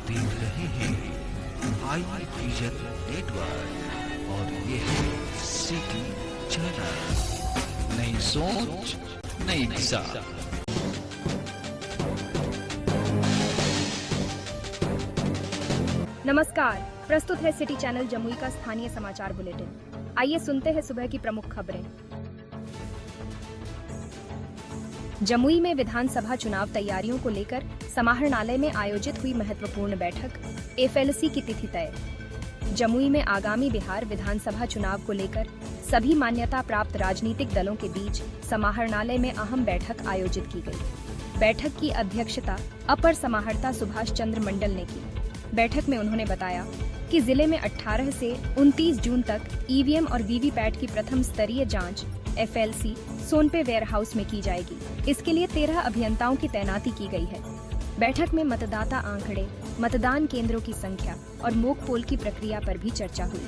देख रहे हैं आई विजन नेटवर्क और ये है सिटी चैनल। नई सोच नई दिशा। नमस्कार, प्रस्तुत है सिटी चैनल जमुई का स्थानीय समाचार बुलेटिन। आइए सुनते हैं सुबह की प्रमुख खबरें। जमुई में विधानसभा चुनाव तैयारियों को लेकर समाहरणालय में आयोजित हुई महत्वपूर्ण बैठक, एफएलसी की तिथि तय। जमुई में आगामी बिहार विधानसभा चुनाव को लेकर सभी मान्यता प्राप्त राजनीतिक दलों के बीच समाहरणालय में अहम बैठक आयोजित की गई। बैठक की अध्यक्षता अपर समाहर्ता सुभाष चंद्र मंडल ने की। बैठक में उन्होंने बताया कि जिले में 18 से 29 जून तक ईवीएम और वीवीपैट की प्रथम स्तरीय जांच एफएलसी सोनपे वेयरहाउस में की जाएगी। इसके लिए 13 अभियंताओं की तैनाती की गई है। बैठक में मतदाता आंकड़े, मतदान केंद्रों की संख्या और मॉक पोल की प्रक्रिया पर भी चर्चा हुई।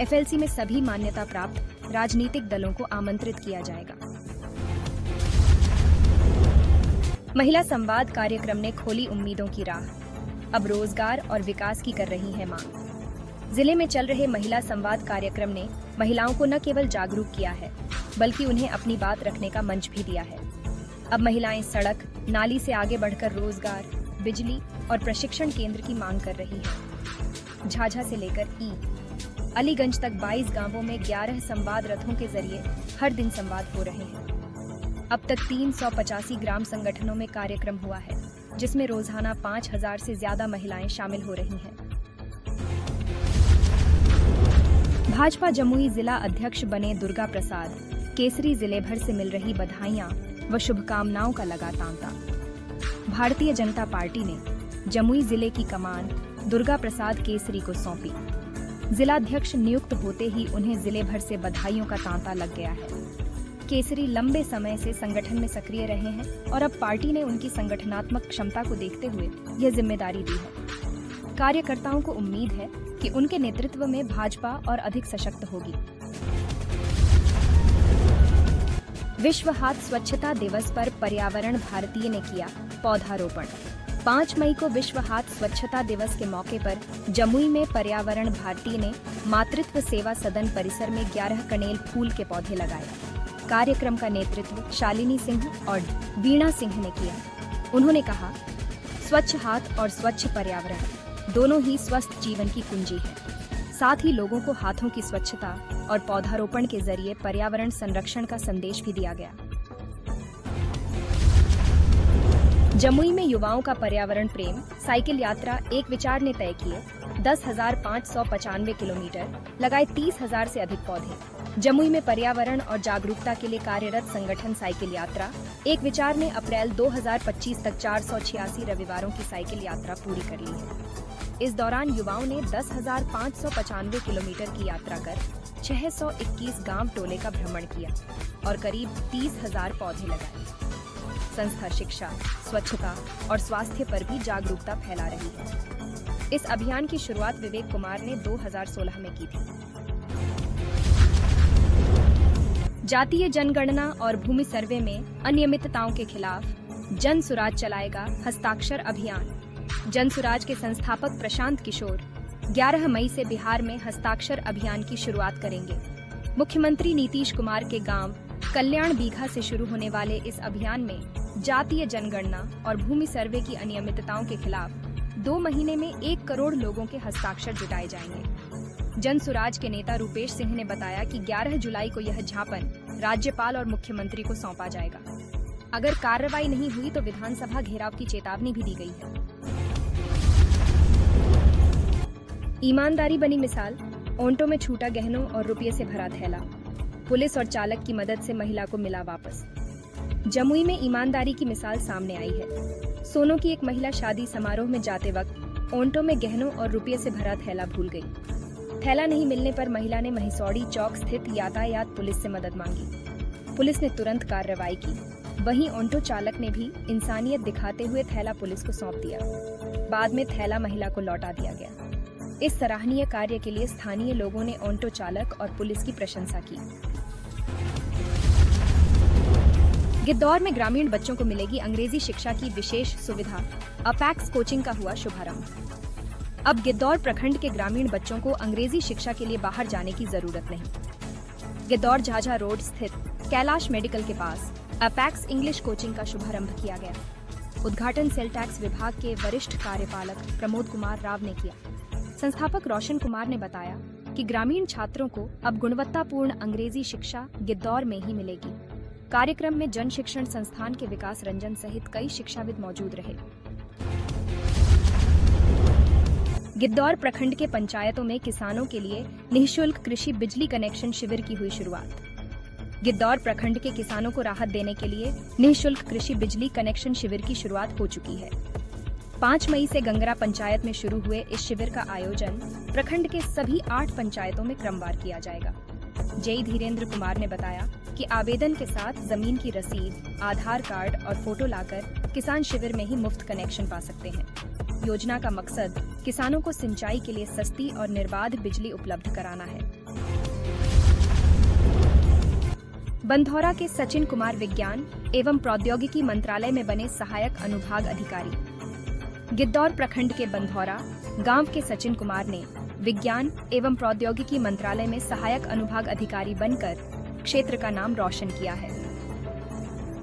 एफएलसी में सभी मान्यता प्राप्त राजनीतिक दलों को आमंत्रित किया जाएगा। महिला संवाद कार्यक्रम ने खोली उम्मीदों की राह, अब रोजगार और विकास की कर रही है मांग। जिले में चल रहे महिला संवाद कार्यक्रम ने महिलाओं को न केवल जागरूक किया है, बल्कि उन्हें अपनी बात रखने का मंच भी दिया है। अब महिलाएं सड़क, नाली से आगे बढ़कर रोजगार, बिजली और प्रशिक्षण केंद्र की मांग कर रही हैं। झाझा से लेकर अलीगंज तक 22 गांवों में 11 संवाद रथों के जरिए हर दिन संवाद हो रहे हैं। अब तक 385 ग्राम संगठनों में कार्यक्रम हुआ है, जिसमें रोजाना 5000 से ज्यादा महिलाएं शामिल हो रही हैं। भाजपा जमुई जिला अध्यक्ष बने दुर्गा प्रसाद, केसरी जिले भर से मिल रही बधाइयां व शुभकामनाओं का लगा तांता। भारतीय जनता पार्टी ने जमुई जिले की कमान दुर्गा प्रसाद केसरी को सौंपी। जिलाध्यक्ष नियुक्त होते ही उन्हें जिले भर से बधाइयों का तांता लग गया है। केसरी लंबे समय से संगठन में सक्रिय रहे हैं और अब पार्टी ने उनकी संगठनात्मक क्षमता को देखते हुए यह जिम्मेदारी दी है। कार्यकर्ताओं को उम्मीद है कि उनके नेतृत्व में भाजपा और अधिक सशक्त होगी। विश्व हाथ स्वच्छता दिवस पर पर्यावरण भारती ने किया पौधारोपण। 5 मई को विश्व हाथ स्वच्छता दिवस के मौके पर जमुई में पर्यावरण भारती ने मातृत्व सेवा सदन परिसर में 11 कनेल फूल के पौधे लगाए। कार्यक्रम का नेतृत्व शालिनी सिंह और वीणा सिंह ने किया। उन्होंने कहा, स्वच्छ हाथ और स्वच्छ पर्यावरण दोनों ही स्वस्थ जीवन की कुंजी है। साथ ही लोगों को हाथों की स्वच्छता और पौधारोपण के जरिए पर्यावरण संरक्षण का संदेश भी दिया गया। जमुई में युवाओं का पर्यावरण प्रेम साइकिल यात्रा एक विचार ने तय किए 10,595 किलोमीटर, लगाए 30,000 से अधिक पौधे। जमुई में पर्यावरण और जागरूकता के लिए कार्यरत संगठन साइकिल यात्रा एक विचार ने अप्रैल 2025 तक 486 रविवारों की साइकिल यात्रा पूरी कर ली है। इस दौरान युवाओं ने 10,595 किलोमीटर की यात्रा कर 621 गांव टोले का भ्रमण किया और करीब 30,000 पौधे लगाए। संस्था शिक्षा, स्वच्छता और स्वास्थ्य पर भी जागरूकता फैला रही है। इस अभियान की शुरुआत विवेक कुमार ने 2016 में की थी। जातीय जनगणना और भूमि सर्वे में अनियमितताओं के खिलाफ जन सुराज चलाएगा हस्ताक्षर अभियान। जन सुराज के संस्थापक प्रशांत किशोर 11 मई से बिहार में हस्ताक्षर अभियान की शुरुआत करेंगे। मुख्यमंत्री नीतीश कुमार के गांव कल्याण बीघा से शुरू होने वाले इस अभियान में जातीय जनगणना और भूमि सर्वे की अनियमितताओं के खिलाफ 2 महीने में 1 करोड़ लोगों के हस्ताक्षर जुटाए जाएंगे। जन सुराज के नेता रूपेश सिंह ने बताया कि 11 जुलाई को यह ज्ञापन राज्यपाल और मुख्यमंत्री को सौंपा जाएगा। अगर कार्रवाई नहीं हुई तो विधानसभा घेराव की चेतावनी भी दी गई है। ईमानदारी बनी मिसाल, ओंटो में छूटा गहनों और रुपये से भरा थैला। पुलिस और चालक की मदद से महिला को मिला वापस। जमुई में ईमानदारी की मिसाल सामने आई है। सोनो की एक महिला शादी समारोह में जाते वक्त ओंटो में गहनों और रुपये से भरा थैला भूल गई। थैला नहीं मिलने पर महिला ने महिसौड़ी चौक स्थित यातायात पुलिस से मदद मांगी। पुलिस ने तुरंत कार्रवाई की। वहीं ऑटो चालक ने भी इंसानियत दिखाते हुए थैला पुलिस को सौंप दिया। बाद में थैला महिला को लौटा दिया गया। इस सराहनीय कार्य के लिए स्थानीय लोगों ने ऑटो चालक और पुलिस की प्रशंसा की। गिद्धौर में ग्रामीण बच्चों को मिलेगी अंग्रेजी शिक्षा की विशेष सुविधा, अपैक्स कोचिंग का हुआ शुभारंभ। अब गिद्धौर प्रखंड के ग्रामीण बच्चों को अंग्रेजी शिक्षा के लिए बाहर जाने की जरूरत नहीं। गिद्धौर झाझा रोड स्थित कैलाश मेडिकल के पास अपैक्स इंग्लिश कोचिंग का शुभारंभ किया गया। उद्घाटन सेल टैक्स विभाग के वरिष्ठ कार्यपालक प्रमोद कुमार राव ने किया। संस्थापक रोशन कुमार ने बताया कि ग्रामीण छात्रों को अब गुणवत्तापूर्ण अंग्रेजी शिक्षा गिद्धौर में ही मिलेगी। कार्यक्रम में जन शिक्षण संस्थान के विकास रंजन सहित कई शिक्षाविद मौजूद रहे। गिद्धौर प्रखंड के पंचायतों में किसानों के लिए निःशुल्क कृषि बिजली कनेक्शन शिविर की हुई शुरुआत। गिद्धौर प्रखंड के किसानों को राहत देने के लिए निःशुल्क कृषि बिजली कनेक्शन शिविर की शुरुआत हो चुकी है। 5 मई से गंगरा पंचायत में शुरू हुए इस शिविर का आयोजन प्रखंड के सभी 8 पंचायतों में क्रमवार किया जाएगा। जय धीरेन्द्र कुमार ने बताया कि आवेदन के साथ जमीन की रसीद, आधार कार्ड और फोटो लाकर किसान शिविर में ही मुफ्त कनेक्शन पा सकते हैं। योजना का मकसद किसानों को सिंचाई के लिए सस्ती और निर्बाध बिजली उपलब्ध कराना है। बंधौरा के सचिन कुमार विज्ञान एवं प्रौद्योगिकी मंत्रालय में बने सहायक अनुभाग अधिकारी। गिद्धौर प्रखंड के बंधौरा गांव के सचिन कुमार ने विज्ञान एवं प्रौद्योगिकी मंत्रालय में सहायक अनुभाग अधिकारी बनकर क्षेत्र का नाम रोशन किया है।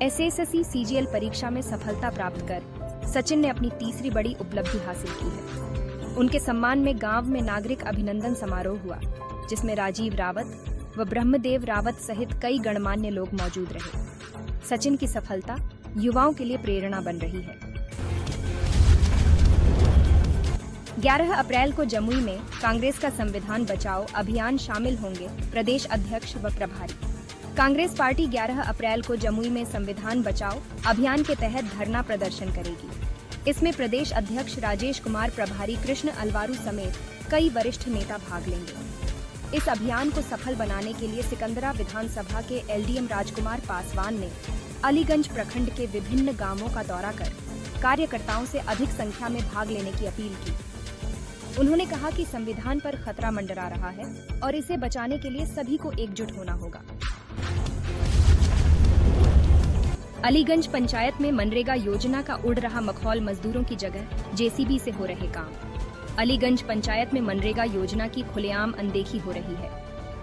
एसएससी सीजीएल परीक्षा में सफलता प्राप्त कर सचिन ने अपनी तीसरी बड़ी उपलब्धि हासिल की है। उनके सम्मान में गांव में नागरिक अभिनंदन समारोह हुआ, जिसमें राजीव रावत व ब्रह्मदेव रावत सहित कई गणमान्य लोग मौजूद रहे। सचिन की सफलता युवाओं के लिए प्रेरणा बन रही है। 11 अप्रैल को जमुई में कांग्रेस का संविधान बचाओ अभियान शामिल होंगे प्रदेश अध्यक्ष व प्रभारी। कांग्रेस पार्टी 11 अप्रैल को जमुई में संविधान बचाओ अभियान के तहत धरना प्रदर्शन करेगी। इसमें प्रदेश अध्यक्ष राजेश कुमार, प्रभारी कृष्ण अलवारू समेत कई वरिष्ठ नेता भाग लेंगे। इस अभियान को सफल बनाने के लिए सिकंदरा विधानसभा के एलडीएम राजकुमार पासवान ने अलीगंज प्रखंड के विभिन्न गांवों का दौरा कर कार्यकर्ताओं से अधिक संख्या में भाग लेने की अपील की। उन्होंने कहा कि संविधान पर खतरा मंडरा रहा है और इसे बचाने के लिए सभी को एकजुट होना होगा। अलीगंज पंचायत में मनरेगा योजना का उड़ रहा मखौल मजदूरों की जगह जेसीबी से हो रहे काम। अलीगंज पंचायत में मनरेगा योजना की खुलेआम अनदेखी हो रही है।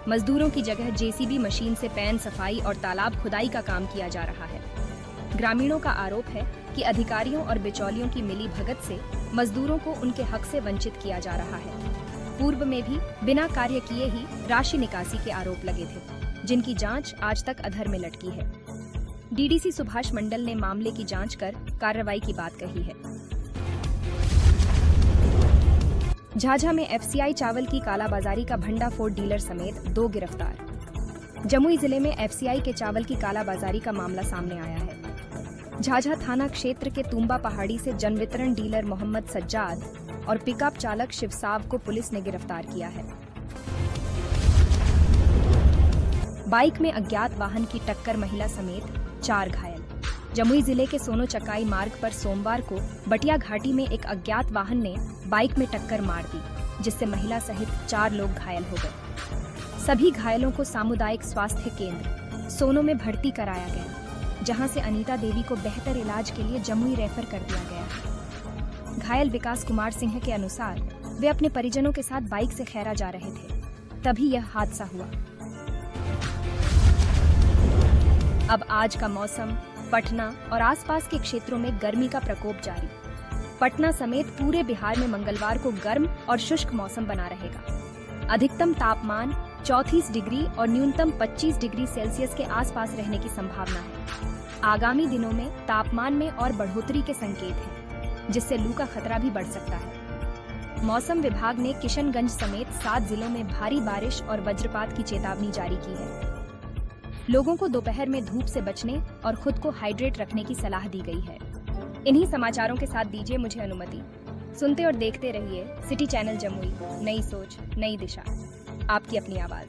मजदूरों की जगह जेसीबी मशीन से पैन सफाई और तालाब खुदाई का काम किया जा रहा है। ग्रामीणों का आरोप है कि अधिकारियों और बिचौलियों की मिली भगत से मजदूरों को उनके हक से वंचित किया जा रहा है। पूर्व में भी बिना कार्य किए ही राशि निकासी के आरोप लगे थे, जिनकी जांच आज तक अधर में लटकी है। डीडीसी सुभाष मंडल ने मामले की जांच कर कार्रवाई की बात कही है। झाझा में एफसीआई चावल की कालाबाजारी का भंडाफोड़ डीलर समेत 2 गिरफ्तार। जमुई जिले में एफसीआई के चावल की कालाबाजारी का मामला सामने आया है। झाझा थाना क्षेत्र के तुम्बा पहाड़ी से जन वितरण डीलर मोहम्मद सज्जाद और पिकअप चालक शिवसाव को पुलिस ने गिरफ्तार किया है। बाइक में अज्ञात वाहन की टक्कर, महिला समेत 4 घायल। जमुई जिले के सोनो चकाई मार्ग पर सोमवार को बटिया घाटी में एक अज्ञात वाहन ने बाइक में टक्कर मार दी, जिससे महिला सहित 4 लोग घायल हो गए। सभी घायलों को सामुदायिक स्वास्थ्य केंद्र सोनो में भर्ती कराया गया, जहां से अनीता देवी को बेहतर इलाज के लिए जमुई रेफर कर दिया गया। घायल विकास कुमार सिंह के अनुसार वे अपने परिजनों के साथ बाइक से खैरा जा रहे थे, तभी यह हादसा हुआ। अब आज का मौसम। पटना और आसपास के क्षेत्रों में गर्मी का प्रकोप जारी। पटना समेत पूरे बिहार में मंगलवार को गर्म और शुष्क मौसम बना रहेगा। अधिकतम तापमान 34 डिग्री और न्यूनतम 25 डिग्री सेल्सियस के आसपास रहने की संभावना है। आगामी दिनों में तापमान में और बढ़ोतरी के संकेत हैं, जिससे लू का खतरा भी बढ़ सकता है। मौसम विभाग ने किशनगंज समेत 7 जिलों में भारी बारिश और वज्रपात की चेतावनी जारी की है। लोगों को दोपहर में धूप से बचने और खुद को हाइड्रेट रखने की सलाह दी गई है। इन्हीं समाचारों के साथ दीजिए मुझे अनुमति। सुनते और देखते रहिए सिटी चैनल जमुई, नई सोच नई दिशा, आपकी अपनी आवाज।